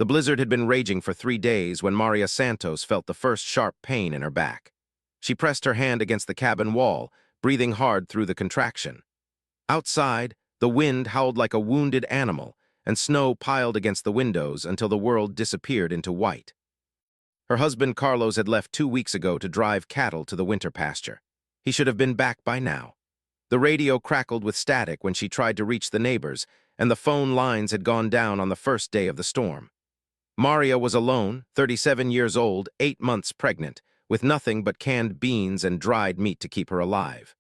The blizzard had been raging for 3 days when Maria Santos felt the first sharp pain in her back. She pressed her hand against the cabin wall, breathing hard through the contraction. Outside, the wind howled like a wounded animal, and snow piled against the windows until the world disappeared into white. Her husband Carlos had left 2 weeks ago to drive cattle to the winter pasture. He should have been back by now. The radio crackled with static when she tried to reach the neighbors, and the phone lines had gone down on the first day of the storm. Maria was alone, 37 years old, 8 months pregnant, with nothing but canned beans and dried meat to keep her alive.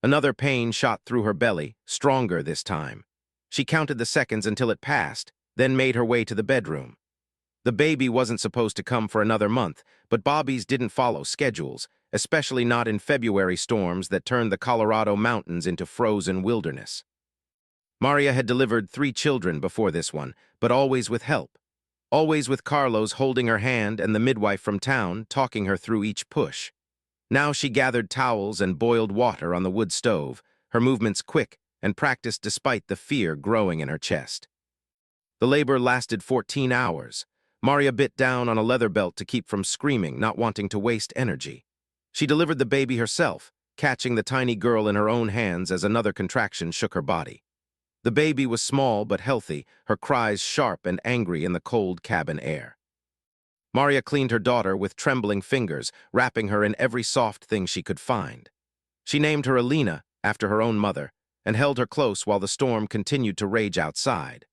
Another pain shot through her belly, stronger this time. She counted the seconds until it passed, then made her way to the bedroom. The baby wasn't supposed to come for another month, but Bobby's didn't follow schedules, especially not in February storms that turned the Colorado mountains into frozen wilderness. Maria had delivered 3 children before this one, but always with help. Always with Carlos holding her hand and the midwife from town talking her through each push. Now she gathered towels and boiled water on the wood stove, her movements quick and practiced despite the fear growing in her chest. The labor lasted 14 hours. Maria bit down on a leather belt to keep from screaming, not wanting to waste energy. She delivered the baby herself, catching the tiny girl in her own hands as another contraction shook her body. The baby was small but healthy, her cries sharp and angry in the cold cabin air. Maria cleaned her daughter with trembling fingers, wrapping her in every soft thing she could find. She named her Alina, after her own mother, and held her close while the storm continued to rage outside.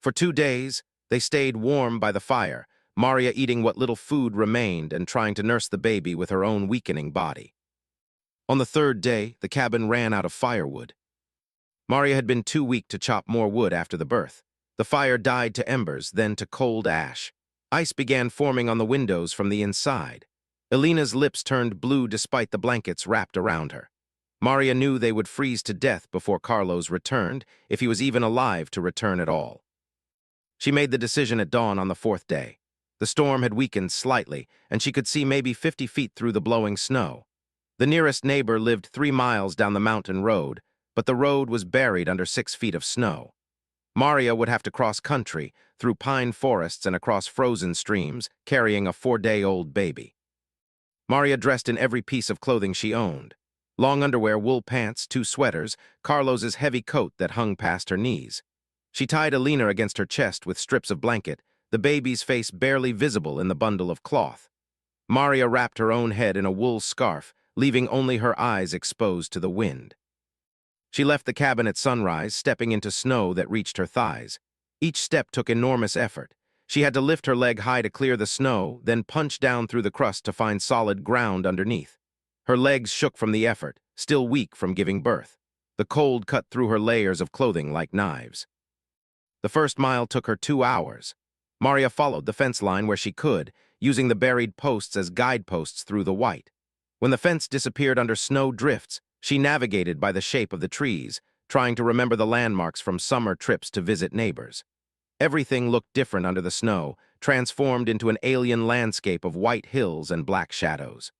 For 2 days, they stayed warm by the fire, Maria eating what little food remained and trying to nurse the baby with her own weakening body. On the 3rd day, the cabin ran out of firewood. Maria had been too weak to chop more wood after the birth. The fire died to embers, then to cold ash. Ice began forming on the windows from the inside. Alina's lips turned blue despite the blankets wrapped around her. Maria knew they would freeze to death before Carlos returned, if he was even alive to return at all. She made the decision at dawn on the 4th day. The storm had weakened slightly, and she could see maybe 50 feet through the blowing snow. The nearest neighbor lived 3 miles down the mountain road, but the road was buried under 6 feet of snow. Maria would have to cross country, through pine forests and across frozen streams, carrying a 4-day-old baby. Maria dressed in every piece of clothing she owned. Long underwear, wool pants, 2 sweaters, Carlos's heavy coat that hung past her knees. She tied Alina against her chest with strips of blanket, the baby's face barely visible in the bundle of cloth. Maria wrapped her own head in a wool scarf, leaving only her eyes exposed to the wind. She left the cabin at sunrise, stepping into snow that reached her thighs. Each step took enormous effort. She had to lift her leg high to clear the snow, then punch down through the crust to find solid ground underneath. Her legs shook from the effort, still weak from giving birth. The cold cut through her layers of clothing like knives. The first mile took her 2 hours. Maria followed the fence line where she could, using the buried posts as guideposts through the white. When the fence disappeared under snow drifts, she navigated by the shape of the trees, trying to remember the landmarks from summer trips to visit neighbors. Everything looked different under the snow, transformed into an alien landscape of white hills and black shadows.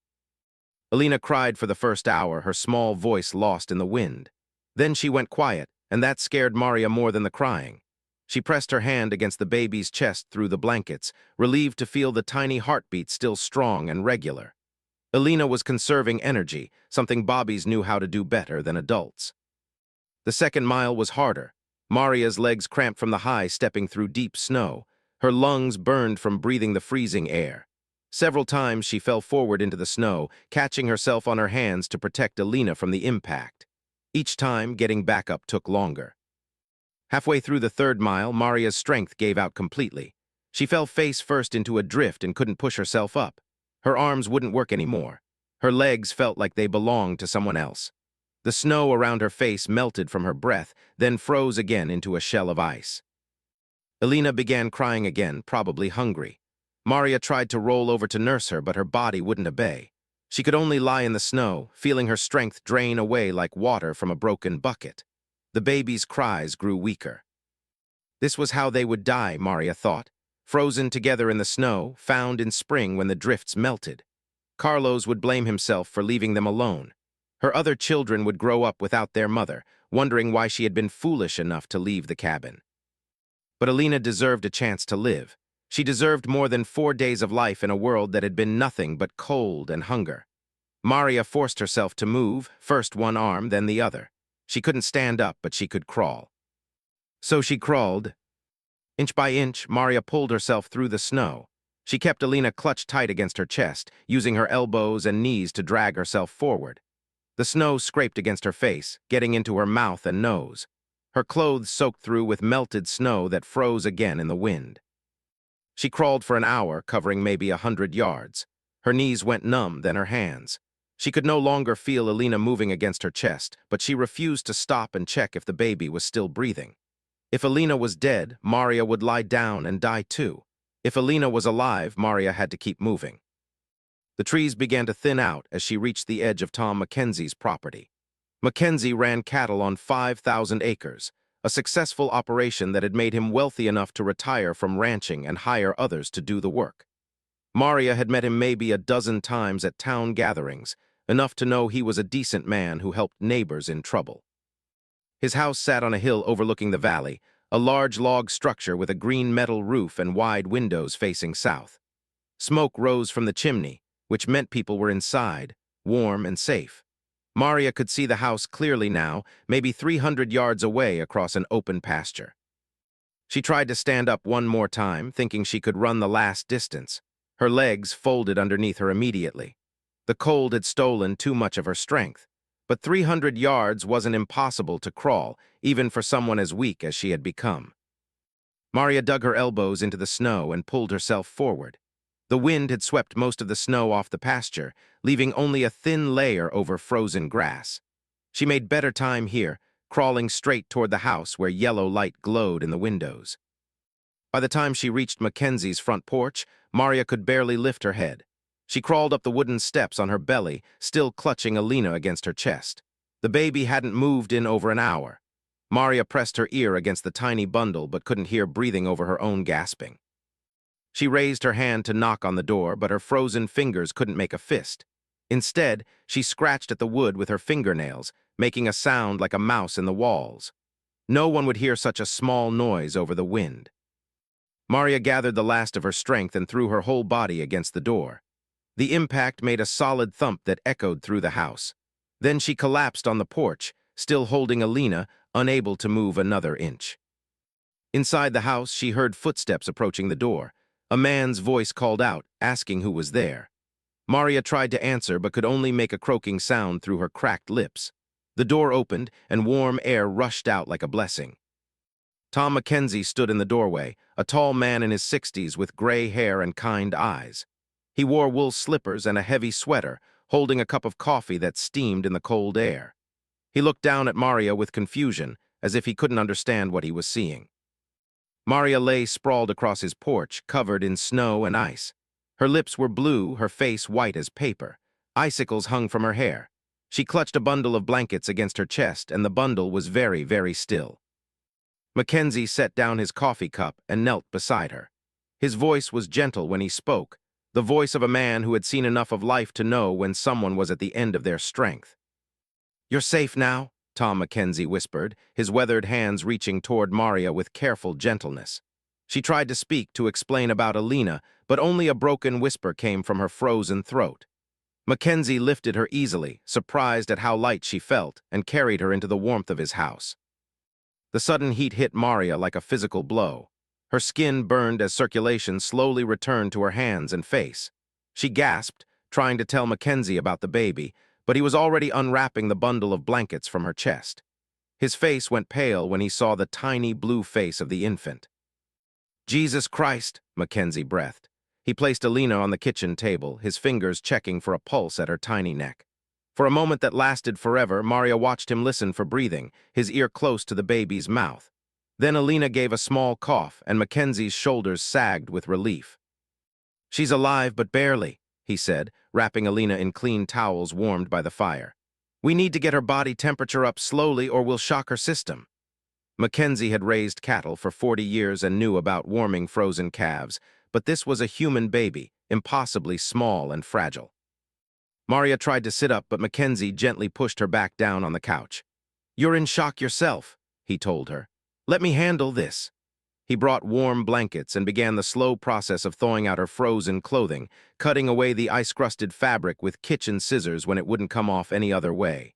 Alina cried for the first hour, her small voice lost in the wind. Then she went quiet, and that scared Maria more than the crying. She pressed her hand against the baby's chest through the blankets, relieved to feel the tiny heartbeat still strong and regular. Alina was conserving energy, something Bobbies knew how to do better than adults. The second mile was harder. Maria's legs cramped from the high stepping through deep snow. Her lungs burned from breathing the freezing air. Several times she fell forward into the snow, catching herself on her hands to protect Alina from the impact. Each time, getting back up took longer. Halfway through the 3rd mile, Maria's strength gave out completely. She fell face first into a drift and couldn't push herself up. Her arms wouldn't work anymore. Her legs felt like they belonged to someone else. The snow around her face melted from her breath, then froze again into a shell of ice. Alina began crying again, probably hungry. Maria tried to roll over to nurse her, but her body wouldn't obey. She could only lie in the snow, feeling her strength drain away like water from a broken bucket. The baby's cries grew weaker. This was how they would die, Maria thought. Frozen together in the snow, found in spring when the drifts melted. Carlos would blame himself for leaving them alone. Her other children would grow up without their mother, wondering why she had been foolish enough to leave the cabin. But Alina deserved a chance to live. She deserved more than 4 days of life in a world that had been nothing but cold and hunger. Maria forced herself to move, first one arm, then the other. She couldn't stand up, but she could crawl. So she crawled. Inch by inch, Maria pulled herself through the snow. She kept Alina clutched tight against her chest, using her elbows and knees to drag herself forward. The snow scraped against her face, getting into her mouth and nose. Her clothes soaked through with melted snow that froze again in the wind. She crawled for an hour, covering maybe 100 yards. Her knees went numb, then her hands. She could no longer feel Alina moving against her chest, but she refused to stop and check if the baby was still breathing. If Alina was dead, Maria would lie down and die too. If Alina was alive, Maria had to keep moving. The trees began to thin out as she reached the edge of Tom Mackenzie's property. Mackenzie ran cattle on 5,000 acres, a successful operation that had made him wealthy enough to retire from ranching and hire others to do the work. Maria had met him maybe a dozen times at town gatherings, enough to know he was a decent man who helped neighbors in trouble. His house sat on a hill overlooking the valley, a large log structure with a green metal roof and wide windows facing south. Smoke rose from the chimney, which meant people were inside, warm and safe. Maria could see the house clearly now, maybe 300 yards away across an open pasture. She tried to stand up one more time, thinking she could run the last distance. Her legs folded underneath her immediately. The cold had stolen too much of her strength. But 300 yards wasn't impossible to crawl, even for someone as weak as she had become. Maria dug her elbows into the snow and pulled herself forward. The wind had swept most of the snow off the pasture, leaving only a thin layer over frozen grass. She made better time here, crawling straight toward the house where yellow light glowed in the windows. By the time she reached Mackenzie's front porch, Maria could barely lift her head. She crawled up the wooden steps on her belly, still clutching Alina against her chest. The baby hadn't moved in over an hour. Maria pressed her ear against the tiny bundle but couldn't hear breathing over her own gasping. She raised her hand to knock on the door, but her frozen fingers couldn't make a fist. Instead, she scratched at the wood with her fingernails, making a sound like a mouse in the walls. No one would hear such a small noise over the wind. Maria gathered the last of her strength and threw her whole body against the door. The impact made a solid thump that echoed through the house. Then she collapsed on the porch, still holding Alina, unable to move another inch. Inside the house, she heard footsteps approaching the door. A man's voice called out, asking who was there. Maria tried to answer but could only make a croaking sound through her cracked lips. The door opened, and warm air rushed out like a blessing. Tom Mackenzie stood in the doorway, a tall man in his 60s with gray hair and kind eyes. He wore wool slippers and a heavy sweater, holding a cup of coffee that steamed in the cold air. He looked down at Maria with confusion, as if he couldn't understand what he was seeing. Maria lay sprawled across his porch, covered in snow and ice. Her lips were blue, her face white as paper. Icicles hung from her hair. She clutched a bundle of blankets against her chest, and the bundle was very, very still. Mackenzie set down his coffee cup and knelt beside her. His voice was gentle when he spoke, the voice of a man who had seen enough of life to know when someone was at the end of their strength. "You're safe now?" Tom Mackenzie whispered, his weathered hands reaching toward Maria with careful gentleness. She tried to speak, to explain about Alina, but only a broken whisper came from her frozen throat. Mackenzie lifted her easily, surprised at how light she felt, and carried her into the warmth of his house. The sudden heat hit Maria like a physical blow. Her skin burned as circulation slowly returned to her hands and face. She gasped, trying to tell Mackenzie about the baby, but he was already unwrapping the bundle of blankets from her chest. His face went pale when he saw the tiny blue face of the infant. "Jesus Christ," Mackenzie breathed. He placed Alina on the kitchen table, his fingers checking for a pulse at her tiny neck. For a moment that lasted forever, Maria watched him listen for breathing, his ear close to the baby's mouth. Then Alina gave a small cough, and Mackenzie's shoulders sagged with relief. "She's alive, but barely," he said, wrapping Alina in clean towels warmed by the fire. "We need to get her body temperature up slowly or we'll shock her system." Mackenzie had raised cattle for 40 years and knew about warming frozen calves, but this was a human baby, impossibly small and fragile. Maria tried to sit up, but Mackenzie gently pushed her back down on the couch. "You're in shock yourself," he told her. "Let me handle this." He brought warm blankets and began the slow process of thawing out her frozen clothing, cutting away the ice-crusted fabric with kitchen scissors when it wouldn't come off any other way.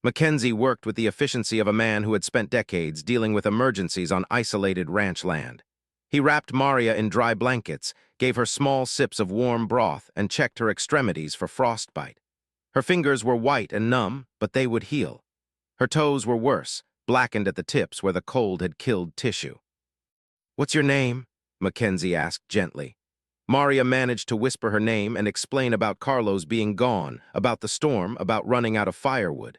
Mackenzie worked with the efficiency of a man who had spent decades dealing with emergencies on isolated ranch land. He wrapped Maria in dry blankets, gave her small sips of warm broth, and checked her extremities for frostbite. Her fingers were white and numb, but they would heal. Her toes were worse, blackened at the tips where the cold had killed tissue. "What's your name?" Mackenzie asked gently. Maria managed to whisper her name and explain about Carlos being gone, about the storm, about running out of firewood.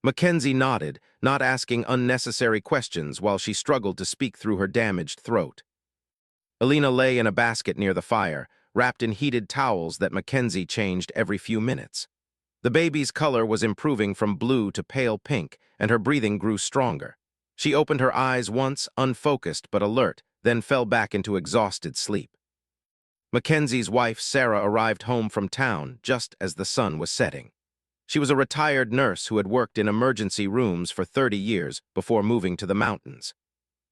Mackenzie nodded, not asking unnecessary questions while she struggled to speak through her damaged throat. Alina lay in a basket near the fire, wrapped in heated towels that Mackenzie changed every few minutes. The baby's color was improving from blue to pale pink, and her breathing grew stronger. She opened her eyes once, unfocused but alert, then fell back into exhausted sleep. Mackenzie's wife, Sarah, arrived home from town just as the sun was setting. She was a retired nurse who had worked in emergency rooms for 30 years before moving to the mountains.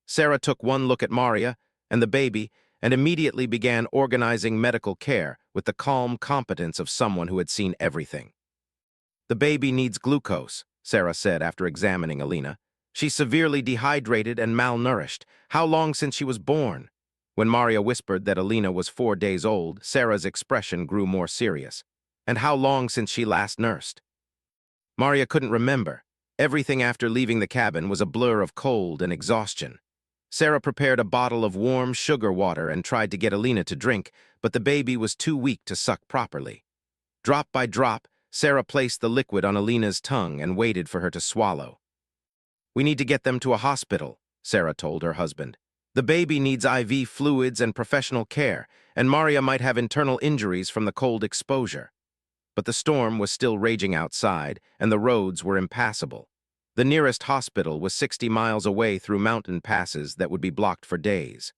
Sarah took one look at Maria and the baby and immediately began organizing medical care with the calm competence of someone who had seen everything. "The baby needs glucose," Sarah said after examining Alina. "She's severely dehydrated and malnourished. How long since she was born?" When Maria whispered that Alina was 4 days old, Sarah's expression grew more serious. "And how long since she last nursed?" Maria couldn't remember. Everything after leaving the cabin was a blur of cold and exhaustion. Sarah prepared a bottle of warm sugar water and tried to get Alina to drink, but the baby was too weak to suck properly. Drop by drop, Sarah placed the liquid on Alina's tongue and waited for her to swallow. "We need to get them to a hospital," Sarah told her husband. "The baby needs IV fluids and professional care, and Maria might have internal injuries from the cold exposure." But the storm was still raging outside, and the roads were impassable. The nearest hospital was 60 miles away through mountain passes that would be blocked for days.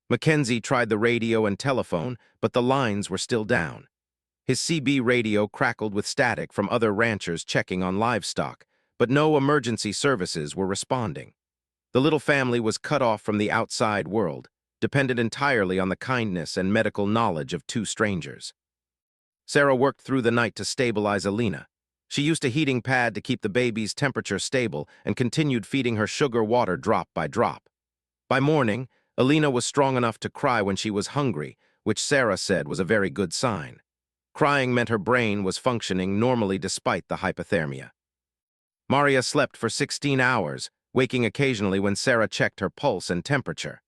Mackenzie tried the radio and telephone, but the lines were still down. His CB radio crackled with static from other ranchers checking on livestock, but no emergency services were responding. The little family was cut off from the outside world, dependent entirely on the kindness and medical knowledge of 2 strangers. Sarah worked through the night to stabilize Alina. She used a heating pad to keep the baby's temperature stable and continued feeding her sugar water drop by drop. By morning, Alina was strong enough to cry when she was hungry, which Sarah said was a very good sign. Crying meant her brain was functioning normally despite the hypothermia. Maria slept for 16 hours, waking occasionally when Sarah checked her pulse and temperature.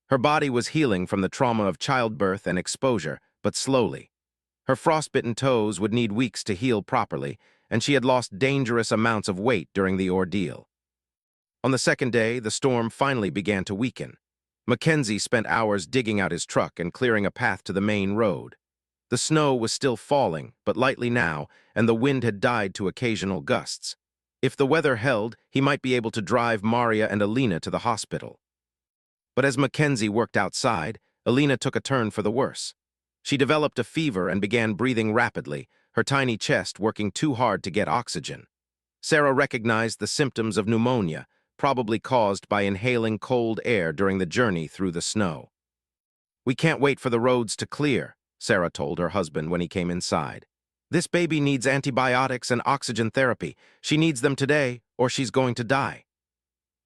Her body was healing from the trauma of childbirth and exposure, but slowly. Her frostbitten toes would need weeks to heal properly, and she had lost dangerous amounts of weight during the ordeal. On the second day, the storm finally began to weaken. Mackenzie spent hours digging out his truck and clearing a path to the main road. The snow was still falling, but lightly now, and the wind had died to occasional gusts. If the weather held, he might be able to drive Maria and Alina to the hospital. But as Mackenzie worked outside, Alina took a turn for the worse. She developed a fever and began breathing rapidly, her tiny chest working too hard to get oxygen. Sarah recognized the symptoms of pneumonia, probably caused by inhaling cold air during the journey through the snow. "We can't wait for the roads to clear," Sarah told her husband when he came inside. "This baby needs antibiotics and oxygen therapy. She needs them today, or she's going to die."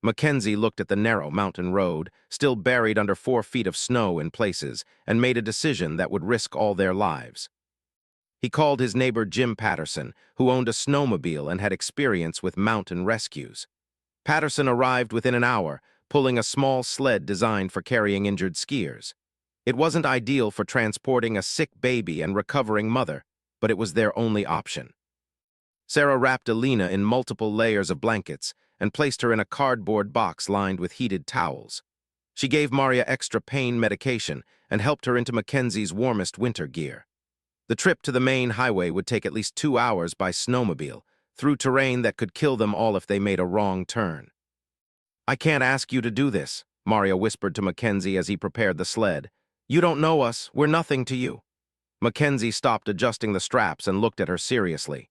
Mackenzie looked at the narrow mountain road, still buried under 4 feet of snow in places, and made a decision that would risk all their lives. He called his neighbor Jim Patterson, who owned a snowmobile and had experience with mountain rescues. Patterson arrived within an hour, pulling a small sled designed for carrying injured skiers. It wasn't ideal for transporting a sick baby and recovering mother, but it was their only option. Sarah wrapped Alina in multiple layers of blankets and placed her in a cardboard box lined with heated towels. She gave Maria extra pain medication and helped her into Mackenzie's warmest winter gear. The trip to the main highway would take at least 2 hours by snowmobile, through terrain that could kill them all if they made a wrong turn. "I can't ask you to do this," Maria whispered to Mackenzie as he prepared the sled. "You don't know us, we're nothing to you." Mackenzie stopped adjusting the straps and looked at her seriously.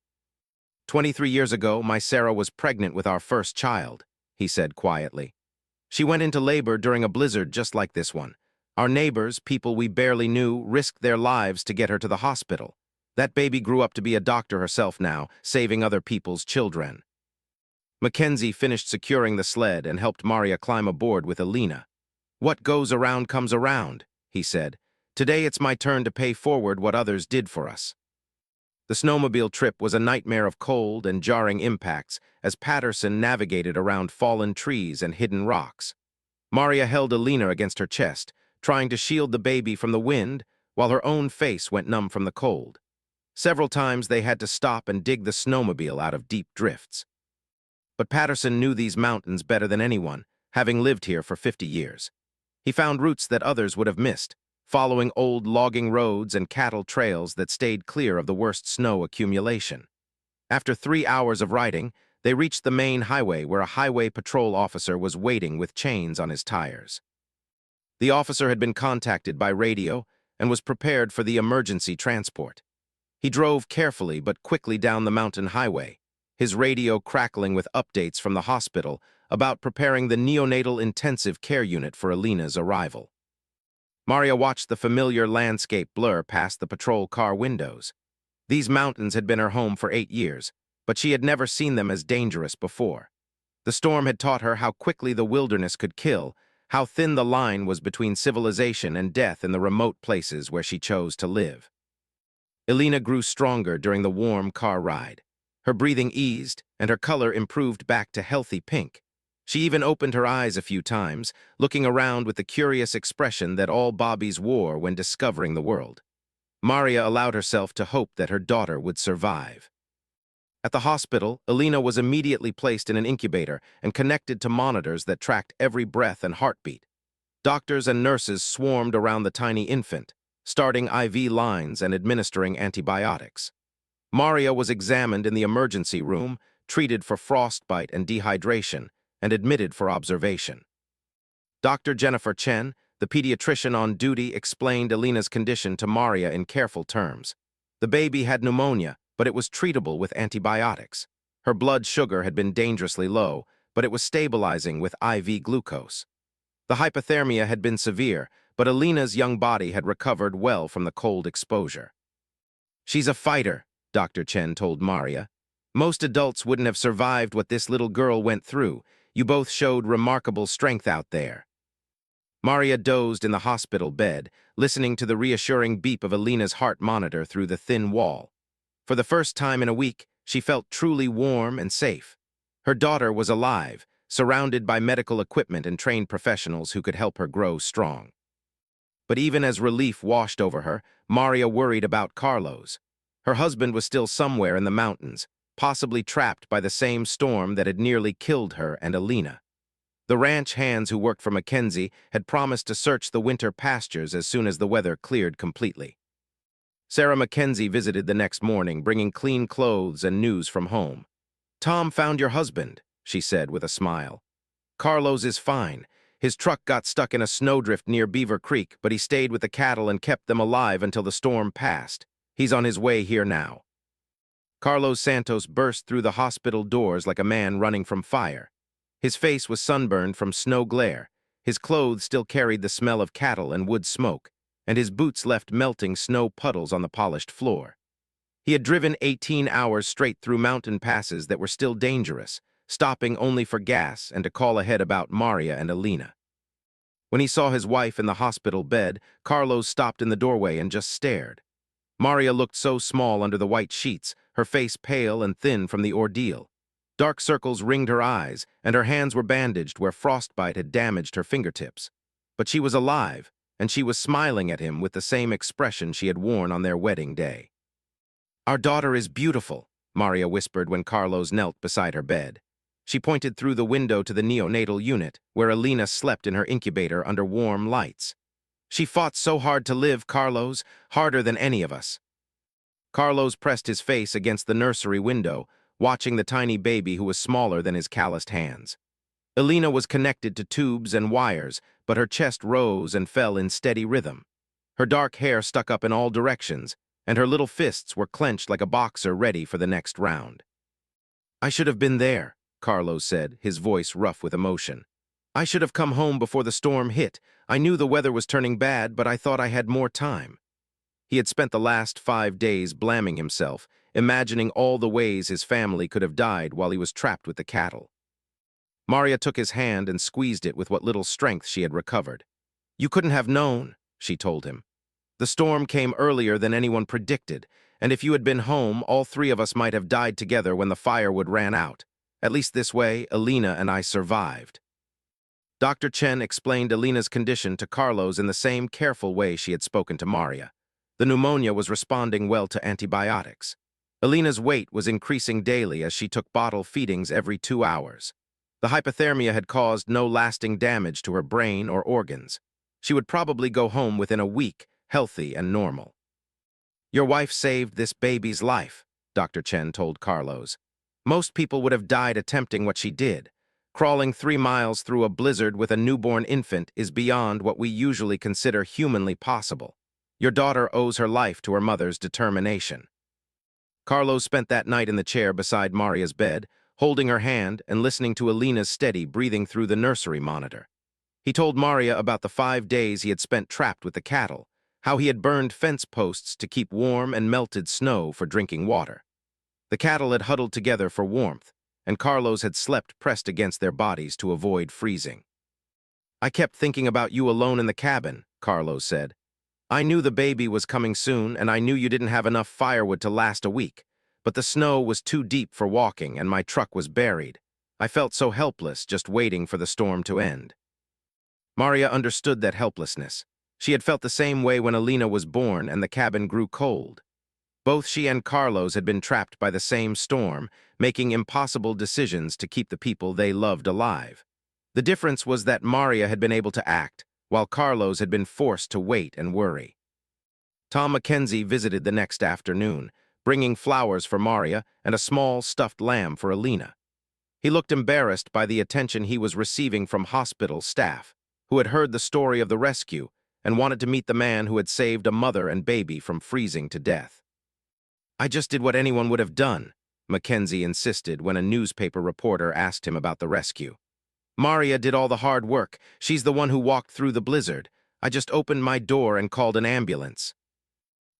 23 years ago, my Sarah was pregnant with our first child," he said quietly. She went into labor during a blizzard just like this one. Our neighbors, people we barely knew, risked their lives to get her to the hospital. That baby grew up to be a doctor herself now, saving other people's children. Mackenzie finished securing the sled and helped Maria climb aboard with Alina. "What goes around comes around," he said. "Today it's my turn to pay forward what others did for us." The snowmobile trip was a nightmare of cold and jarring impacts as Patterson navigated around fallen trees and hidden rocks. Maria held Alina against her chest, trying to shield the baby from the wind, while her own face went numb from the cold. Several times they had to stop and dig the snowmobile out of deep drifts. But Patterson knew these mountains better than anyone, having lived here for 50 years. He found routes that others would have missed, following old logging roads and cattle trails that stayed clear of the worst snow accumulation. After 3 hours of riding, they reached the main highway where a highway patrol officer was waiting with chains on his tires. The officer had been contacted by radio and was prepared for the emergency transport. He drove carefully but quickly down the mountain highway, his radio crackling with updates from the hospital about preparing the neonatal intensive care unit for Alina's arrival. Maria watched the familiar landscape blur past the patrol car windows. These mountains had been her home for 8 years, but she had never seen them as dangerous before. The storm had taught her how quickly the wilderness could kill, how thin the line was between civilization and death in the remote places where she chose to live. Alina grew stronger during the warm car ride. Her breathing eased, and her color improved back to healthy pink. She even opened her eyes a few times, looking around with the curious expression that all Bobbies wore when discovering the world. Maria allowed herself to hope that her daughter would survive. At the hospital, Alina was immediately placed in an incubator and connected to monitors that tracked every breath and heartbeat. Doctors and nurses swarmed around the tiny infant, starting IV lines and administering antibiotics. Maria was examined in the emergency room, treated for frostbite and dehydration, and admitted for observation. Dr. Jennifer Chen, the pediatrician on duty, explained Alina's condition to Maria in careful terms. The baby had pneumonia, but it was treatable with antibiotics. Her blood sugar had been dangerously low, but it was stabilizing with IV glucose. The hypothermia had been severe, but Alina's young body had recovered well from the cold exposure. "She's a fighter," Dr. Chen told Maria. "Most adults wouldn't have survived what this little girl went through. You both showed remarkable strength out there." Maria dozed in the hospital bed, listening to the reassuring beep of Alina's heart monitor through the thin wall. For the first time in a week, she felt truly warm and safe. Her daughter was alive, surrounded by medical equipment and trained professionals who could help her grow strong. But even as relief washed over her, Maria worried about Carlos. Her husband was still somewhere in the mountains, possibly trapped by the same storm that had nearly killed her and Alina. The ranch hands who worked for Mackenzie had promised to search the winter pastures as soon as the weather cleared completely. Sarah Mackenzie visited the next morning, bringing clean clothes and news from home. "Tom found your husband," she said with a smile. "Carlos is fine. His truck got stuck in a snowdrift near Beaver Creek, but he stayed with the cattle and kept them alive until the storm passed. He's on his way here now." Carlos Santos burst through the hospital doors like a man running from fire. His face was sunburned from snow glare, his clothes still carried the smell of cattle and wood smoke, and his boots left melting snow puddles on the polished floor. He had driven 18 hours straight through mountain passes that were still dangerous, stopping only for gas and to call ahead about Maria and Alina. When he saw his wife in the hospital bed, Carlos stopped in the doorway and just stared. Maria looked so small under the white sheets, her face pale and thin from the ordeal. Dark circles ringed her eyes, and her hands were bandaged where frostbite had damaged her fingertips. But she was alive, and she was smiling at him with the same expression she had worn on their wedding day. "Our daughter is beautiful," Maria whispered when Carlos knelt beside her bed. She pointed through the window to the neonatal unit, where Alina slept in her incubator under warm lights. "She fought so hard to live, Carlos, harder than any of us." Carlos pressed his face against the nursery window, watching the tiny baby who was smaller than his calloused hands. Alina was connected to tubes and wires, but her chest rose and fell in steady rhythm. Her dark hair stuck up in all directions, and her little fists were clenched like a boxer ready for the next round. "I should have been there," Carlos said, his voice rough with emotion. I should have come home before the storm hit. I knew the weather was turning bad, but I thought I had more time. He had spent the last 5 days blaming himself, imagining all the ways his family could have died while he was trapped with the cattle. Maria took his hand and squeezed it with what little strength she had recovered. You couldn't have known, she told him. The storm came earlier than anyone predicted, and if you had been home, all three of us might have died together when the firewood ran out. At least this way, Alina and I survived. Dr. Chen explained Alina's condition to Carlos in the same careful way she had spoken to Maria. The pneumonia was responding well to antibiotics. Alina's weight was increasing daily as she took bottle feedings every 2 hours. The hypothermia had caused no lasting damage to her brain or organs. She would probably go home within a week, healthy and normal. Your wife saved this baby's life, Dr. Chen told Carlos. Most people would have died attempting what she did. Crawling 3 miles through a blizzard with a newborn infant is beyond what we usually consider humanly possible. Your daughter owes her life to her mother's determination. Carlos spent that night in the chair beside Maria's bed, holding her hand and listening to Alina's steady breathing through the nursery monitor. He told Maria about the 5 days he had spent trapped with the cattle, how he had burned fence posts to keep warm and melted snow for drinking water. The cattle had huddled together for warmth, and Carlos had slept pressed against their bodies to avoid freezing. I kept thinking about you alone in the cabin, Carlos said. I knew the baby was coming soon, and I knew you didn't have enough firewood to last a week, but the snow was too deep for walking and my truck was buried. I felt so helpless just waiting for the storm to end. Maria understood that helplessness. She had felt the same way when Alina was born and the cabin grew cold. Both she and Carlos had been trapped by the same storm, making impossible decisions to keep the people they loved alive. The difference was that Maria had been able to act, while Carlos had been forced to wait and worry. Tom Mackenzie visited the next afternoon, bringing flowers for Maria and a small stuffed lamb for Alina. He looked embarrassed by the attention he was receiving from hospital staff, who had heard the story of the rescue and wanted to meet the man who had saved a mother and baby from freezing to death. I just did what anyone would have done, Mackenzie insisted when a newspaper reporter asked him about the rescue. Maria did all the hard work. She's the one who walked through the blizzard. I just opened my door and called an ambulance.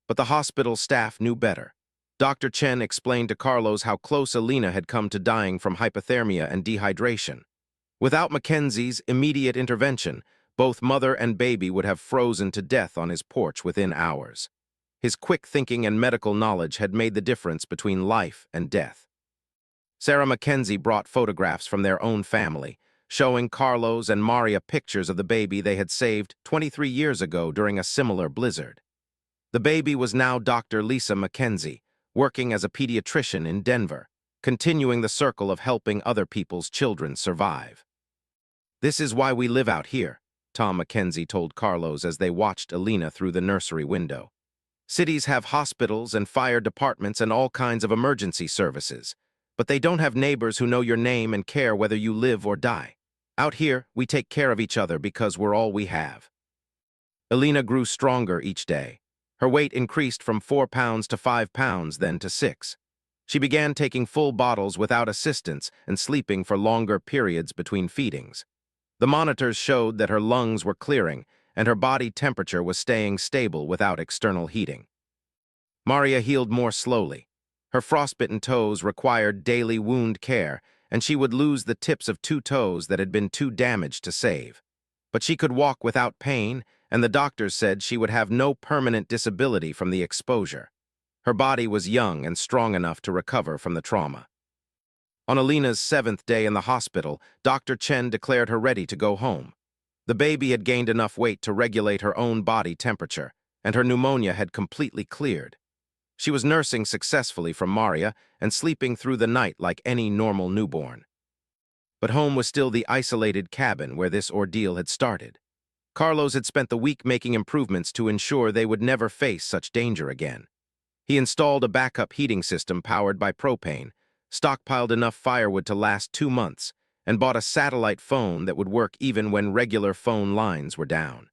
But the hospital staff knew better. Dr. Chen explained to Carlos how close Alina had come to dying from hypothermia and dehydration. Without Mackenzie's immediate intervention, both mother and baby would have frozen to death on his porch within hours. His quick thinking and medical knowledge had made the difference between life and death. Sarah Mackenzie brought photographs from their own family, showing Carlos and Maria pictures of the baby they had saved 23 years ago during a similar blizzard. The baby was now Dr. Lisa Mackenzie, working as a pediatrician in Denver, continuing the circle of helping other people's children survive. This is why we live out here, Tom Mackenzie told Carlos as they watched Alina through the nursery window. Cities have hospitals and fire departments and all kinds of emergency services, but they don't have neighbors who know your name and care whether you live or die. Out here, we take care of each other because we're all we have. Alina grew stronger each day. Her weight increased from 4 pounds to 5 pounds, then to 6. She began taking full bottles without assistance and sleeping for longer periods between feedings. The monitors showed that her lungs were clearing and her body temperature was staying stable without external heating. Maria healed more slowly. Her frostbitten toes required daily wound care, and she would lose the tips of 2 toes that had been too damaged to save. But she could walk without pain, and the doctors said she would have no permanent disability from the exposure. Her body was young and strong enough to recover from the trauma. On Alina's 7th day in the hospital, Dr. Chen declared her ready to go home. The baby had gained enough weight to regulate her own body temperature, and her pneumonia had completely cleared. She was nursing successfully from Maria and sleeping through the night like any normal newborn. But home was still the isolated cabin where this ordeal had started. Carlos had spent the week making improvements to ensure they would never face such danger again. He installed a backup heating system powered by propane, stockpiled enough firewood to last 2 months, and bought a satellite phone that would work even when regular phone lines were down.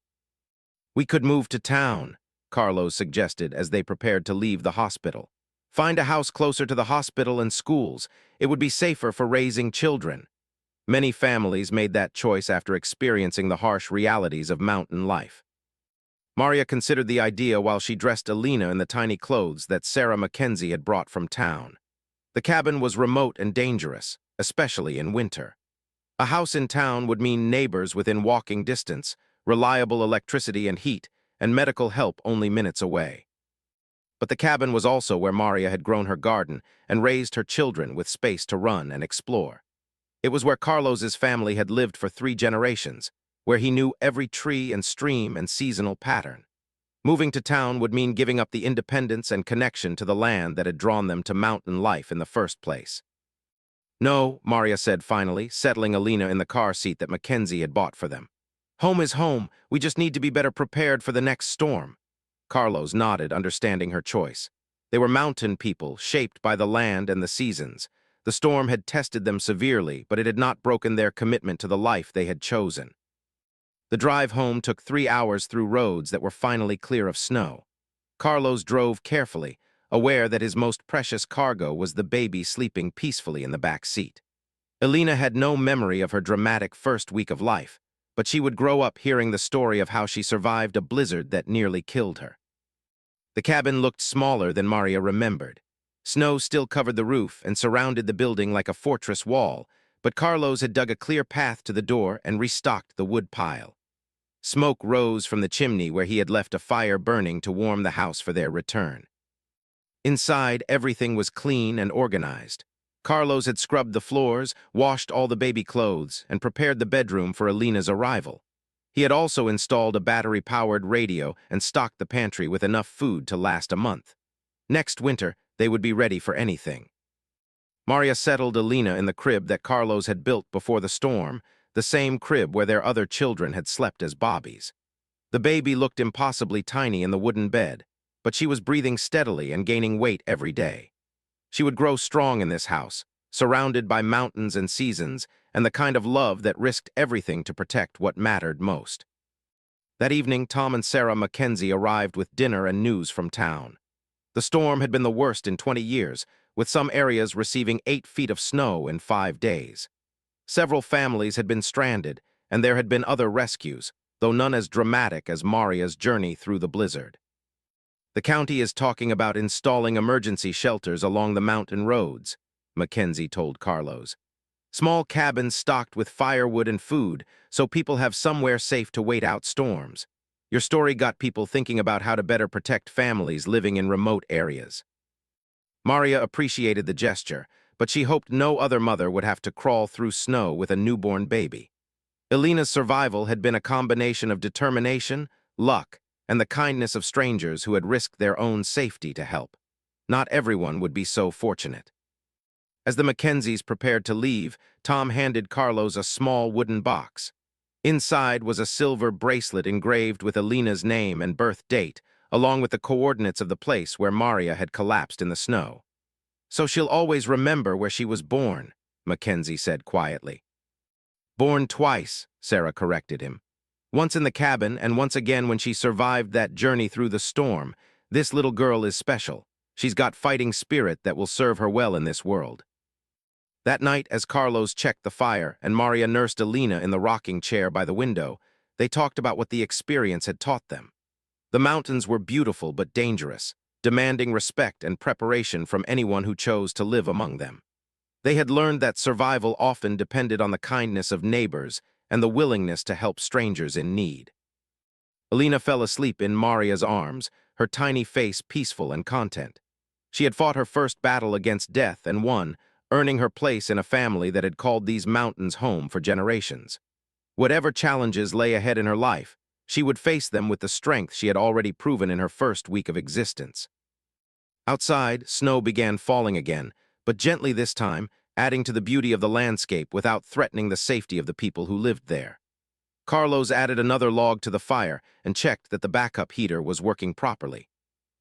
We could move to town, Carlos suggested as they prepared to leave the hospital. Find a house closer to the hospital and schools. It would be safer for raising children. Many families made that choice after experiencing the harsh realities of mountain life. Maria considered the idea while she dressed Alina in the tiny clothes that Sarah Mackenzie had brought from town. The cabin was remote and dangerous, especially in winter. A house in town would mean neighbors within walking distance, reliable electricity and heat, and medical help only minutes away. But the cabin was also where Maria had grown her garden and raised her children with space to run and explore. It was where Carlos's family had lived for 3 generations, where he knew every tree and stream and seasonal pattern. Moving to town would mean giving up the independence and connection to the land that had drawn them to mountain life in the first place. "No," Maria said finally, settling Alina in the car seat that Mackenzie had bought for them. "Home is home. We just need to be better prepared for the next storm." Carlos nodded, understanding her choice. They were mountain people, shaped by the land and the seasons. The storm had tested them severely, but it had not broken their commitment to the life they had chosen. The drive home took 3 hours through roads that were finally clear of snow. Carlos drove carefully, aware that his most precious cargo was the baby sleeping peacefully in the back seat. Alina had no memory of her dramatic first week of life, but she would grow up hearing the story of how she survived a blizzard that nearly killed her. The cabin looked smaller than Maria remembered. Snow still covered the roof and surrounded the building like a fortress wall, but Carlos had dug a clear path to the door and restocked the wood pile. Smoke rose from the chimney where he had left a fire burning to warm the house for their return. Inside, everything was clean and organized. Carlos had scrubbed the floors, washed all the baby clothes, and prepared the bedroom for Alina's arrival. He had also installed a battery-powered radio and stocked the pantry with enough food to last a month. Next winter, they would be ready for anything. Maria settled Alina in the crib that Carlos had built before the storm, the same crib where their other children had slept as bobbies. The baby looked impossibly tiny in the wooden bed, but she was breathing steadily and gaining weight every day. She would grow strong in this house, surrounded by mountains and seasons, and the kind of love that risked everything to protect what mattered most. That evening, Tom and Sarah Mackenzie arrived with dinner and news from town. The storm had been the worst in 20 years, with some areas receiving 8 feet of snow in 5 days. Several families had been stranded, and there had been other rescues, though none as dramatic as Maria's journey through the blizzard. "The county is talking about installing emergency shelters along the mountain roads," Mackenzie told Carlos. "Small cabins stocked with firewood and food, so people have somewhere safe to wait out storms. Your story got people thinking about how to better protect families living in remote areas." Maria appreciated the gesture, but she hoped no other mother would have to crawl through snow with a newborn baby. Alina's survival had been a combination of determination, luck, and the kindness of strangers who had risked their own safety to help. Not everyone would be so fortunate. As the Mackenzies prepared to leave, Tom handed Carlos a small wooden box. Inside was a silver bracelet engraved with Alina's name and birth date, along with the coordinates of the place where Maria had collapsed in the snow. "So she'll always remember where she was born," Mackenzie said quietly. "Born twice," Sarah corrected him. "Once in the cabin and once again when she survived that journey through the storm. This little girl is special. She's got fighting spirit that will serve her well in this world." That night, as Carlos checked the fire and Maria nursed Alina in the rocking chair by the window, they talked about what the experience had taught them. The mountains were beautiful but dangerous, demanding respect and preparation from anyone who chose to live among them. They had learned that survival often depended on the kindness of neighbors and the willingness to help strangers in need. Alina fell asleep in Maria's arms, her tiny face peaceful and content. She had fought her first battle against death and won, earning her place in a family that had called these mountains home for generations. Whatever challenges lay ahead in her life, she would face them with the strength she had already proven in her first week of existence. Outside, snow began falling again, but gently this time, adding to the beauty of the landscape without threatening the safety of the people who lived there. Carlos added another log to the fire and checked that the backup heater was working properly.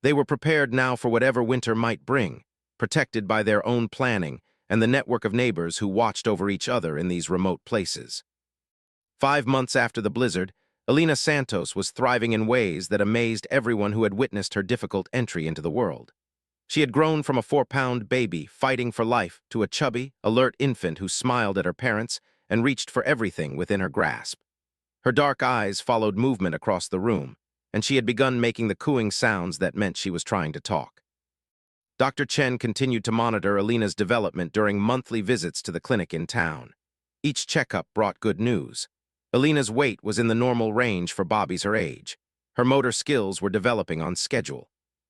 They were prepared now for whatever winter might bring, protected by their own planning and the network of neighbors who watched over each other in these remote places. 5 months after the blizzard, Alina Santos was thriving in ways that amazed everyone who had witnessed her difficult entry into the world. She had grown from a 4-pound baby fighting for life to a chubby, alert infant who smiled at her parents and reached for everything within her grasp. Her dark eyes followed movement across the room, and she had begun making the cooing sounds that meant she was trying to talk. Dr. Chen continued to monitor Alina's development during monthly visits to the clinic in town. Each checkup brought good news. Alina's weight was in the normal range for Bobbies her age. Her motor skills were developing on schedule.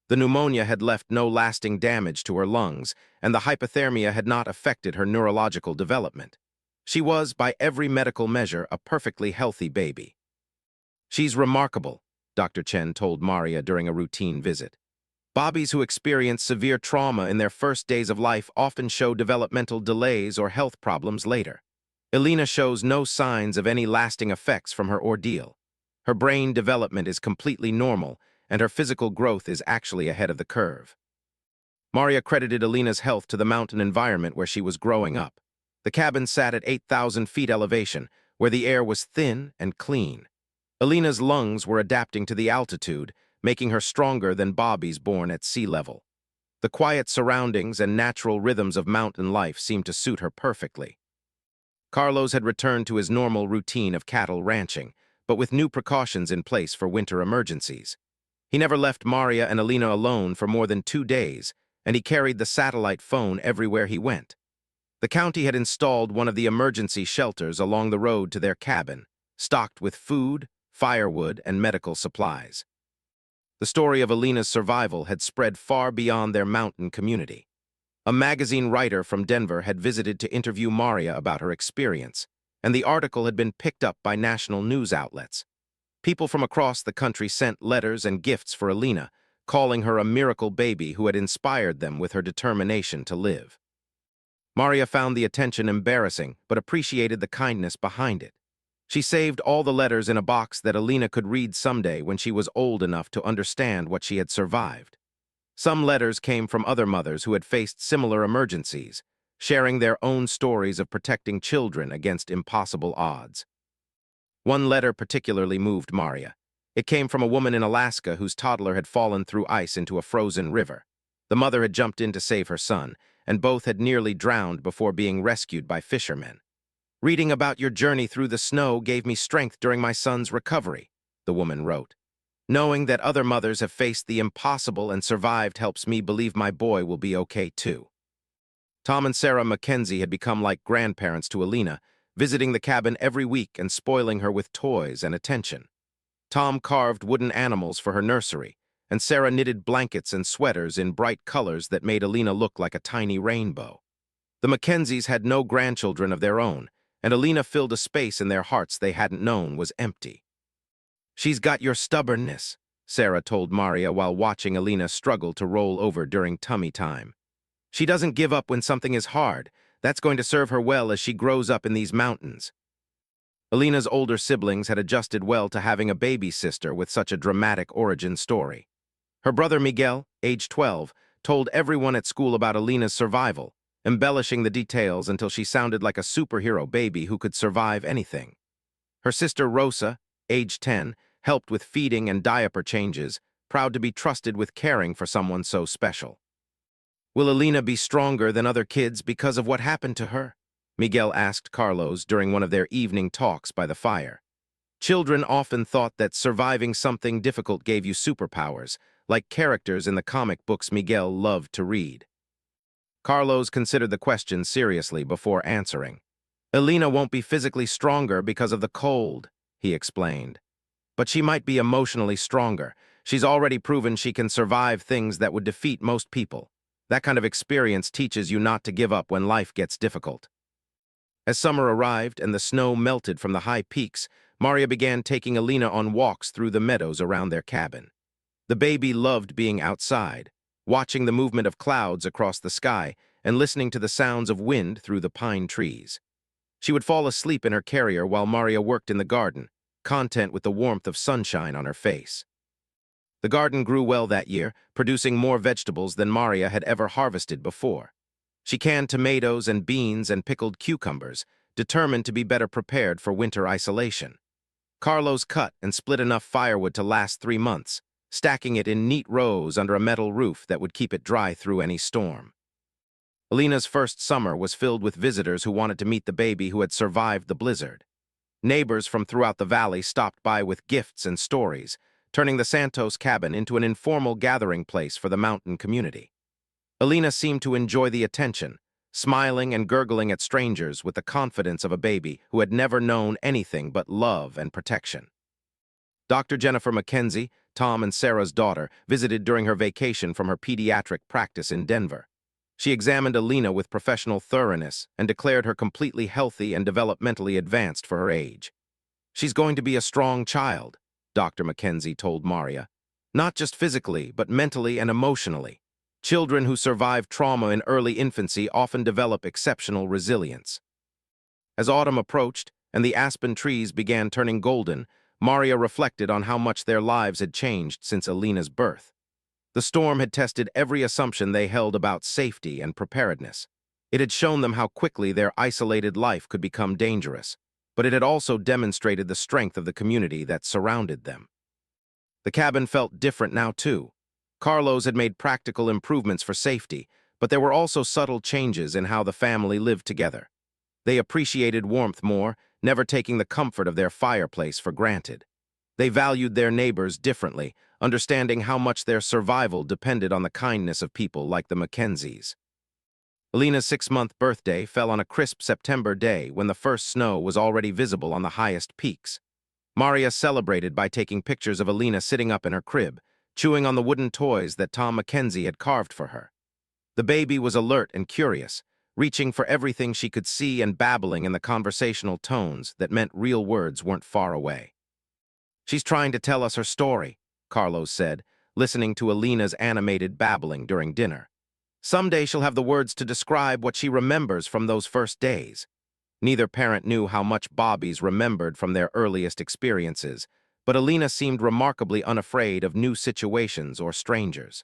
The pneumonia had left no lasting damage to her lungs, and the hypothermia had not affected her neurological development. She was, by every medical measure, a perfectly healthy baby. "She's remarkable," Dr. Chen told Maria during a routine visit. "Bobbies who experience severe trauma in their first days of life often show developmental delays or health problems later. Alina shows no signs of any lasting effects from her ordeal. Her brain development is completely normal, and her physical growth is actually ahead of the curve." Maria credited Alina's health to the mountain environment where she was growing up. The cabin sat at 8,000 feet elevation, where the air was thin and clean. Alina's lungs were adapting to the altitude, making her stronger than Bobbies born at sea level. The quiet surroundings and natural rhythms of mountain life seemed to suit her perfectly. Carlos had returned to his normal routine of cattle ranching, but with new precautions in place for winter emergencies. He never left Maria and Alina alone for more than 2 days, and he carried the satellite phone everywhere he went. The county had installed one of the emergency shelters along the road to their cabin, stocked with food, firewood, and medical supplies. The story of Alina's survival had spread far beyond their mountain community. A magazine writer from Denver had visited to interview Maria about her experience, and the article had been picked up by national news outlets. People from across the country sent letters and gifts for Alina, calling her a miracle baby who had inspired them with her determination to live. Maria found the attention embarrassing, but appreciated the kindness behind it. She saved all the letters in a box that Alina could read someday when she was old enough to understand what she had survived. Some letters came from other mothers who had faced similar emergencies, sharing their own stories of protecting children against impossible odds. One letter particularly moved Maria. It came from a woman in Alaska whose toddler had fallen through ice into a frozen river. The mother had jumped in to save her son, and both had nearly drowned before being rescued by fishermen. "Reading about your journey through the snow gave me strength during my son's recovery," the woman wrote. "Knowing that other mothers have faced the impossible and survived helps me believe my boy will be okay too." Tom and Sarah Mackenzie had become like grandparents to Alina, visiting the cabin every week and spoiling her with toys and attention. Tom carved wooden animals for her nursery, and Sarah knitted blankets and sweaters in bright colors that made Alina look like a tiny rainbow. The Mackenzies had no grandchildren of their own, and Alina filled a space in their hearts they hadn't known was empty. "She's got your stubbornness," Sarah told Maria while watching Alina struggle to roll over during tummy time. "She doesn't give up when something is hard. That's going to serve her well as she grows up in these mountains." Alina's older siblings had adjusted well to having a baby sister with such a dramatic origin story. Her brother Miguel, age 12, told everyone at school about Alina's survival, embellishing the details until she sounded like a superhero baby who could survive anything. Her sister Rosa, age 10, helped with feeding and diaper changes, proud to be trusted with caring for someone so special. "Will Alina be stronger than other kids because of what happened to her?" Miguel asked Carlos during one of their evening talks by the fire. Children often thought that surviving something difficult gave you superpowers, like characters in the comic books Miguel loved to read. Carlos considered the question seriously before answering. "Alina won't be physically stronger because of the cold," he explained. "But she might be emotionally stronger. She's already proven she can survive things that would defeat most people. That kind of experience teaches you not to give up when life gets difficult." As summer arrived and the snow melted from the high peaks, Maria began taking Alina on walks through the meadows around their cabin. The baby loved being outside, watching the movement of clouds across the sky and listening to the sounds of wind through the pine trees. She would fall asleep in her carrier while Maria worked in the garden, content with the warmth of sunshine on her face. The garden grew well that year, producing more vegetables than Maria had ever harvested before. She canned tomatoes and beans and pickled cucumbers, determined to be better prepared for winter isolation. Carlos cut and split enough firewood to last 3 months, stacking it in neat rows under a metal roof that would keep it dry through any storm. Alina's first summer was filled with visitors who wanted to meet the baby who had survived the blizzard. Neighbors from throughout the valley stopped by with gifts and stories, turning the Santos cabin into an informal gathering place for the mountain community. Alina seemed to enjoy the attention, smiling and gurgling at strangers with the confidence of a baby who had never known anything but love and protection. Dr. Jennifer Mackenzie, Tom and Sarah's daughter, visited during her vacation from her pediatric practice in Denver. She examined Alina with professional thoroughness and declared her completely healthy and developmentally advanced for her age. "She's going to be a strong child," Dr. Mackenzie told Maria. "Not just physically, but mentally and emotionally. Children who survive trauma in early infancy often develop exceptional resilience." As autumn approached and the aspen trees began turning golden, Maria reflected on how much their lives had changed since Alina's birth. The storm had tested every assumption they held about safety and preparedness. It had shown them how quickly their isolated life could become dangerous, but it had also demonstrated the strength of the community that surrounded them. The cabin felt different now, too. Carlos had made practical improvements for safety, but there were also subtle changes in how the family lived together. They appreciated warmth more, never taking the comfort of their fireplace for granted. They valued their neighbors differently, understanding how much their survival depended on the kindness of people like the Mackenzies. Alina's 6-month birthday fell on a crisp September day when the first snow was already visible on the highest peaks. Maria celebrated by taking pictures of Alina sitting up in her crib, chewing on the wooden toys that Tom Mackenzie had carved for her. The baby was alert and curious, reaching for everything she could see and babbling in the conversational tones that meant real words weren't far away. "She's trying to tell us her story," Carlos said, listening to Alina's animated babbling during dinner. "Someday she'll have the words to describe what she remembers from those first days." Neither parent knew how much Bobbies remembered from their earliest experiences, but Alina seemed remarkably unafraid of new situations or strangers.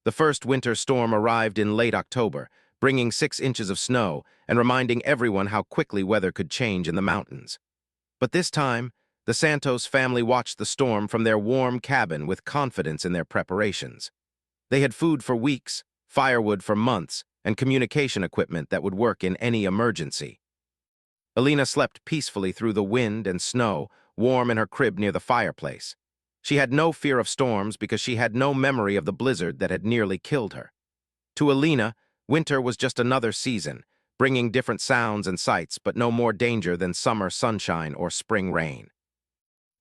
The first winter storm arrived in late October, bringing 6 inches of snow and reminding everyone how quickly weather could change in the mountains. But this time, the Santos family watched the storm from their warm cabin with confidence in their preparations. They had food for weeks, firewood for months, and communication equipment that would work in any emergency. Alina slept peacefully through the wind and snow, warm in her crib near the fireplace. She had no fear of storms because she had no memory of the blizzard that had nearly killed her. To Alina, winter was just another season, bringing different sounds and sights, but no more danger than summer sunshine or spring rain.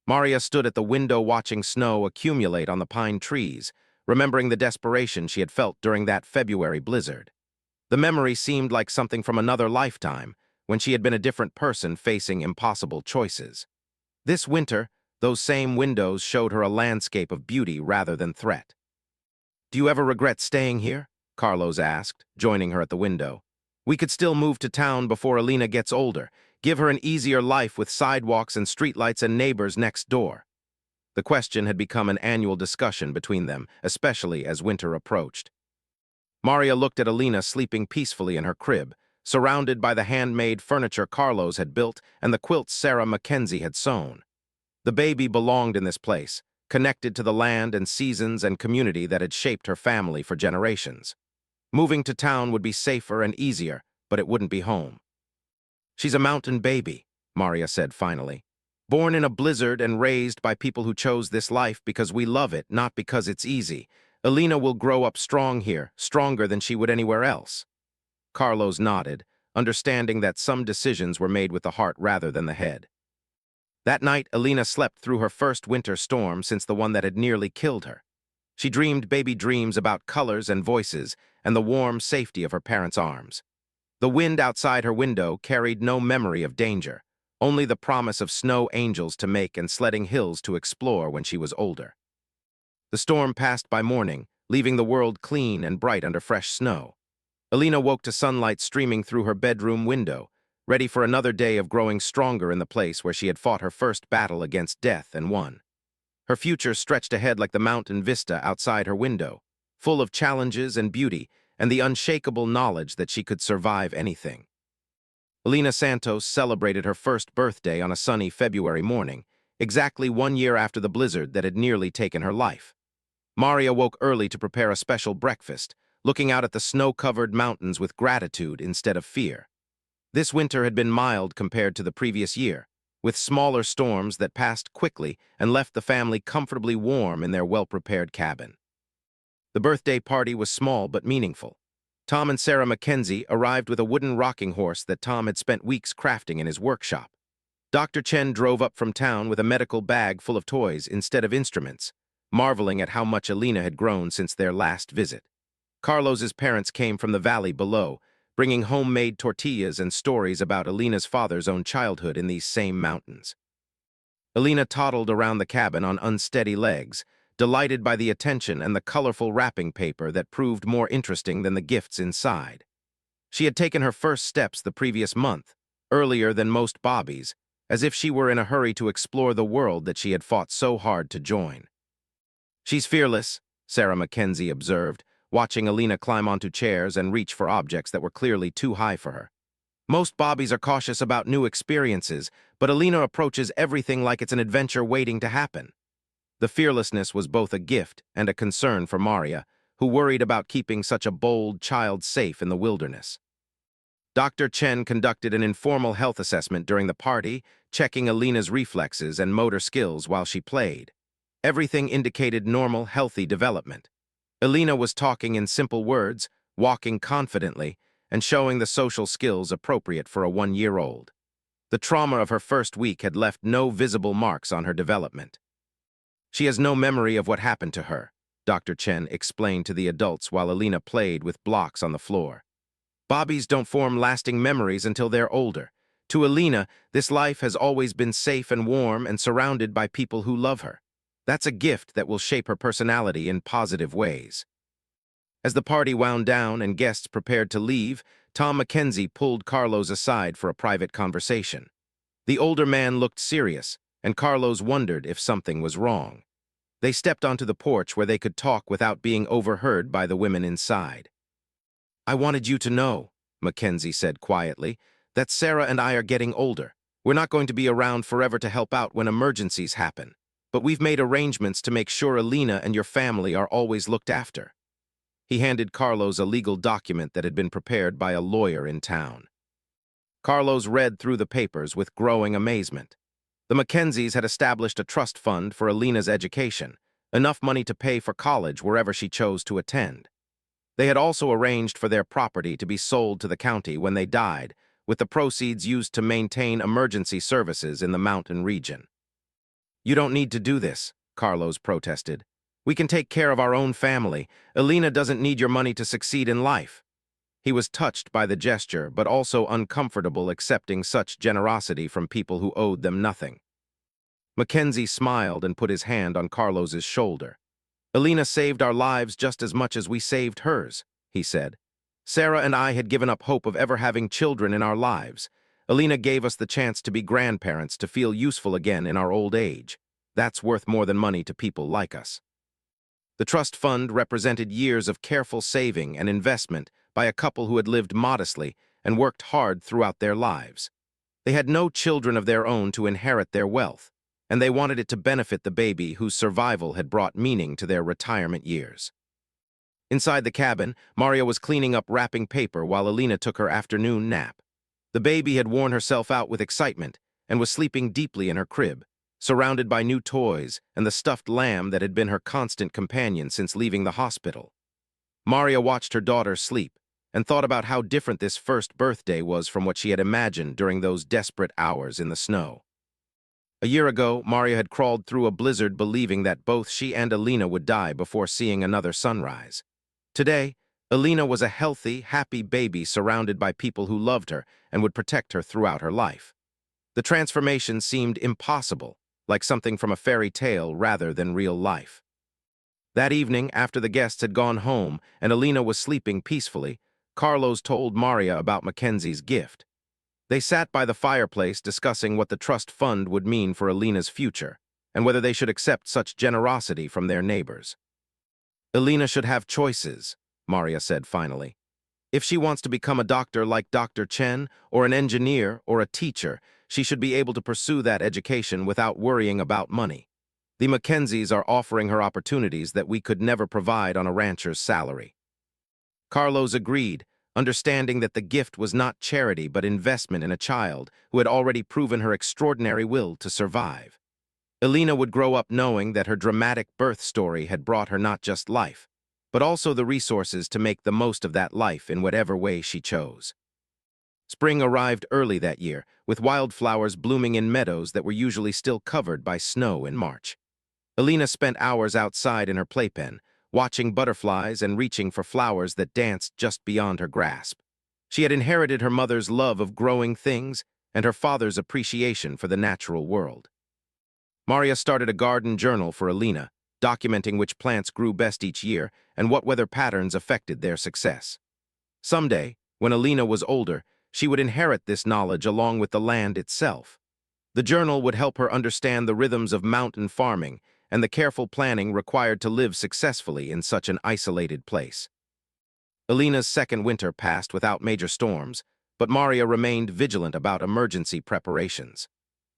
Maria stood at the window watching snow accumulate on the pine trees, remembering the desperation she had felt during that February blizzard. The memory seemed like something from another lifetime, when she had been a different person facing impossible choices. This winter, those same windows showed her a landscape of beauty rather than threat. "Do you ever regret staying here?" Carlos asked, joining her at the window. "We could still move to town before Alina gets older, give her an easier life with sidewalks and streetlights and neighbors next door." The question had become an annual discussion between them, especially as winter approached. Maria looked at Alina sleeping peacefully in her crib, surrounded by the handmade furniture Carlos had built and the quilts Sarah Mackenzie had sewn. The baby belonged in this place, connected to the land and seasons and community that had shaped her family for generations. Moving to town would be safer and easier, but it wouldn't be home. "She's a mountain baby," Maria said finally. "Born in a blizzard and raised by people who chose this life because we love it, not because it's easy. Alina will grow up strong here, stronger than she would anywhere else." Carlos nodded, understanding that some decisions were made with the heart rather than the head. That night, Alina slept through her first winter storm since the one that had nearly killed her. She dreamed baby dreams about colors and voices and the warm safety of her parents' arms. The wind outside her window carried no memory of danger, only the promise of snow angels to make and sledding hills to explore when she was older. The storm passed by morning, leaving the world clean and bright under fresh snow. Alina woke to sunlight streaming through her bedroom window, ready for another day of growing stronger in the place where she had fought her first battle against death and won. Her future stretched ahead like the mountain vista outside her window, full of challenges and beauty and the unshakable knowledge that she could survive anything. Alina Santos celebrated her first birthday on a sunny February morning, exactly 1 year after the blizzard that had nearly taken her life. Maria woke early to prepare a special breakfast, looking out at the snow-covered mountains with gratitude instead of fear. This winter had been mild compared to the previous year, with smaller storms that passed quickly and left the family comfortably warm in their well-prepared cabin. The birthday party was small but meaningful. Tom and Sarah Mackenzie arrived with a wooden rocking horse that Tom had spent weeks crafting in his workshop. Dr. Chen drove up from town with a medical bag full of toys instead of instruments, marveling at how much Alina had grown since their last visit. Carlos's parents came from the valley below, bringing homemade tortillas and stories about Alina's father's own childhood in these same mountains. Alina toddled around the cabin on unsteady legs, delighted by the attention and the colorful wrapping paper that proved more interesting than the gifts inside. She had taken her first steps the previous month, earlier than most Bobbies, as if she were in a hurry to explore the world that she had fought so hard to join. "She's fearless," Sarah Mackenzie observed, watching Alina climb onto chairs and reach for objects that were clearly too high for her. "Most Bobbies are cautious about new experiences, but Alina approaches everything like it's an adventure waiting to happen." The fearlessness was both a gift and a concern for Maria, who worried about keeping such a bold child safe in the wilderness. Dr. Chen conducted an informal health assessment during the party, checking Alina's reflexes and motor skills while she played. Everything indicated normal, healthy development. Alina was talking in simple words, walking confidently, and showing the social skills appropriate for a 1-year-old. The trauma of her first week had left no visible marks on her development. "She has no memory of what happened to her," Dr. Chen explained to the adults while Alina played with blocks on the floor. "Bobbies don't form lasting memories until they're older. To Alina, this life has always been safe and warm and surrounded by people who love her. That's a gift that will shape her personality in positive ways." As the party wound down and guests prepared to leave, Tom Mackenzie pulled Carlos aside for a private conversation. The older man looked serious, and Carlos wondered if something was wrong. They stepped onto the porch where they could talk without being overheard by the women inside. "I wanted you to know," Mackenzie said quietly, "that Sarah and I are getting older. We're not going to be around forever to help out when emergencies happen, but we've made arrangements to make sure Alina and your family are always looked after." He handed Carlos a legal document that had been prepared by a lawyer in town. Carlos read through the papers with growing amazement. The Mackenzies had established a trust fund for Alina's education, enough money to pay for college wherever she chose to attend. They had also arranged for their property to be sold to the county when they died, with the proceeds used to maintain emergency services in the mountain region. "You don't need to do this," Carlos protested. "We can take care of our own family. Alina doesn't need your money to succeed in life." He was touched by the gesture, but also uncomfortable accepting such generosity from people who owed them nothing. Mackenzie smiled and put his hand on Carlos's shoulder. "Alina saved our lives just as much as we saved hers," he said. "Sarah and I had given up hope of ever having children in our lives. Alina gave us the chance to be grandparents, to feel useful again in our old age. That's worth more than money to people like us." The trust fund represented years of careful saving and investment by a couple who had lived modestly and worked hard throughout their lives. They had no children of their own to inherit their wealth, and they wanted it to benefit the baby whose survival had brought meaning to their retirement years. Inside the cabin, Maria was cleaning up wrapping paper while Alina took her afternoon nap. The baby had worn herself out with excitement and was sleeping deeply in her crib, surrounded by new toys and the stuffed lamb that had been her constant companion since leaving the hospital. Maria watched her daughter sleep and thought about how different this first birthday was from what she had imagined during those desperate hours in the snow. A year ago, Maria had crawled through a blizzard believing that both she and Alina would die before seeing another sunrise. Today, Alina was a healthy, happy baby surrounded by people who loved her and would protect her throughout her life. The transformation seemed impossible, like something from a fairy tale rather than real life. That evening, after the guests had gone home and Alina was sleeping peacefully, Carlos told Maria about Mackenzie's gift. They sat by the fireplace discussing what the trust fund would mean for Alina's future and whether they should accept such generosity from their neighbors. "Alina should have choices," Maria said finally. "If she wants to become a doctor like Dr. Chen, or an engineer, or a teacher, she should be able to pursue that education without worrying about money. The Mackenzies are offering her opportunities that we could never provide on a rancher's salary." Carlos agreed, understanding that the gift was not charity but investment in a child who had already proven her extraordinary will to survive. Elena would grow up knowing that her dramatic birth story had brought her not just life, but also the resources to make the most of that life in whatever way she chose. Spring arrived early that year, with wildflowers blooming in meadows that were usually still covered by snow in March. Elena spent hours outside in her playpen, watching butterflies and reaching for flowers that danced just beyond her grasp. She had inherited her mother's love of growing things and her father's appreciation for the natural world. Maria started a garden journal for Elena, documenting which plants grew best each year and what weather patterns affected their success. Someday, when Elena was older, she would inherit this knowledge along with the land itself. The journal would help her understand the rhythms of mountain farming and the careful planning required to live successfully in such an isolated place. Elena's second winter passed without major storms, but Maria remained vigilant about emergency preparations.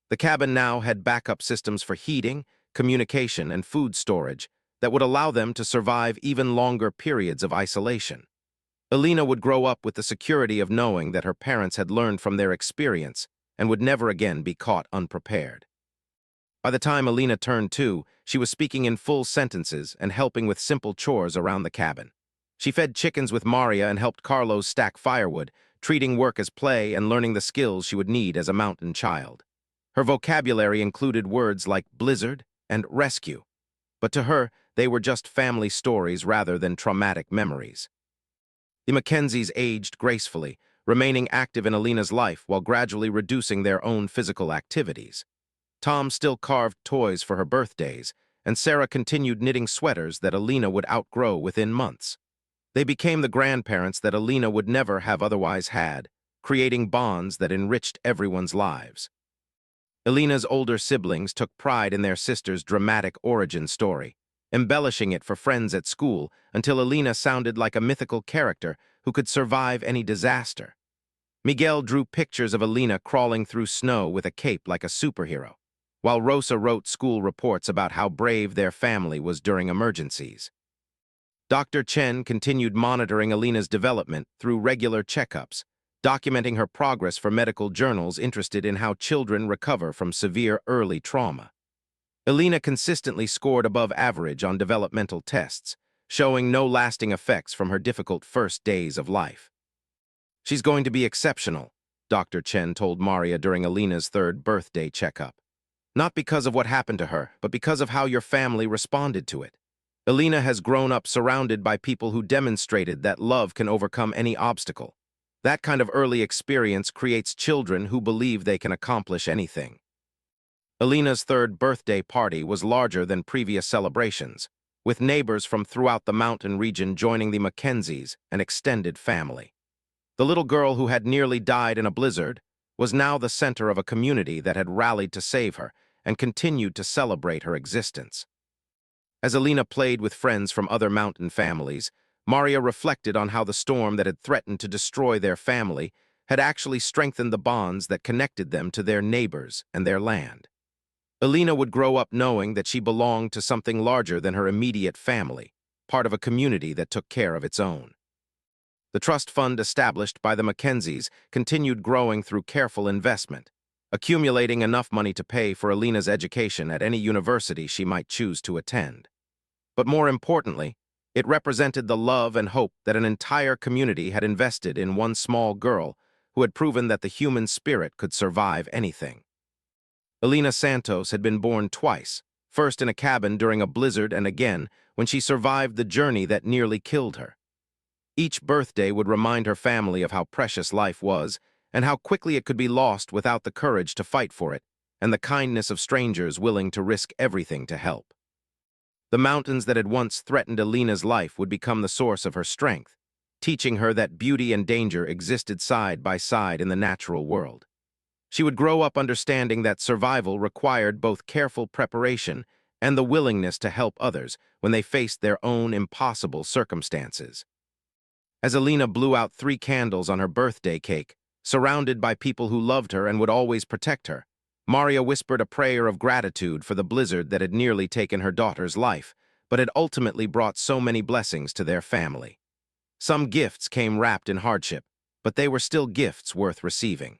The cabin now had backup systems for heating, communication, and food storage that would allow them to survive even longer periods of isolation. Elena would grow up with the security of knowing that her parents had learned from their experience and would never again be caught unprepared. By the time Elena turned 2, she was speaking in full sentences and helping with simple chores around the cabin. She fed chickens with Maria and helped Carlos stack firewood, treating work as play and learning the skills she would need as a mountain child. Her vocabulary included words like blizzard and rescue, but to her, they were just family stories rather than traumatic memories. The Mackenzies aged gracefully, remaining active in Elena's life while gradually reducing their own physical activities. Tom still carved toys for her birthdays, and Sarah continued knitting sweaters that Elena would outgrow within months. They became the grandparents that Elena would never have otherwise had, creating bonds that enriched everyone's lives. Elena's older siblings took pride in their sister's dramatic origin story, embellishing it for friends at school until Elena sounded like a mythical character who could survive any disaster. Miguel drew pictures of Elena crawling through snow with a cape like a superhero, while Rosa wrote school reports about how brave their family was during emergencies. Dr. Chen continued monitoring Elena's development through regular checkups, documenting her progress for medical journals interested in how children recover from severe early trauma. Elena consistently scored above average on developmental tests, showing no lasting effects from her difficult first days of life. "She's going to be exceptional," Dr. Chen told Maria during Elena's 3rd birthday checkup. "Not because of what happened to her, but because of how your family responded to it. Elena has grown up surrounded by people who demonstrated that love can overcome any obstacle. That kind of early experience creates children who believe they can accomplish anything." Elena's 3rd birthday party was larger than previous celebrations, with neighbors from throughout the mountain region joining the Mackenzies, an extended family. The little girl who had nearly died in a blizzard was now the center of a community that had rallied to save her and continued to celebrate her existence. As Elena played with friends from other mountain families, Maria reflected on how the storm that had threatened to destroy their family had actually strengthened the bonds that connected them to their neighbors and their land. Elena would grow up knowing that she belonged to something larger than her immediate family, part of a community that took care of its own. The trust fund established by the Mackenzies continued growing through careful investment, accumulating enough money to pay for Elena's education at any university she might choose to attend. But more importantly, it represented the love and hope that an entire community had invested in one small girl who had proven that the human spirit could survive anything. Elena Santos had been born twice, first in a cabin during a blizzard and again when she survived the journey that nearly killed her. Each birthday would remind her family of how precious life was and how quickly it could be lost without the courage to fight for it and the kindness of strangers willing to risk everything to help. The mountains that had once threatened Elena's life would become the source of her strength, teaching her that beauty and danger existed side by side in the natural world. She would grow up understanding that survival required both careful preparation and the willingness to help others when they faced their own impossible circumstances. As Elena blew out 3 candles on her birthday cake, surrounded by people who loved her and would always protect her, Maria whispered a prayer of gratitude for the blizzard that had nearly taken her daughter's life, but had ultimately brought so many blessings to their family. Some gifts came wrapped in hardship, but they were still gifts worth receiving.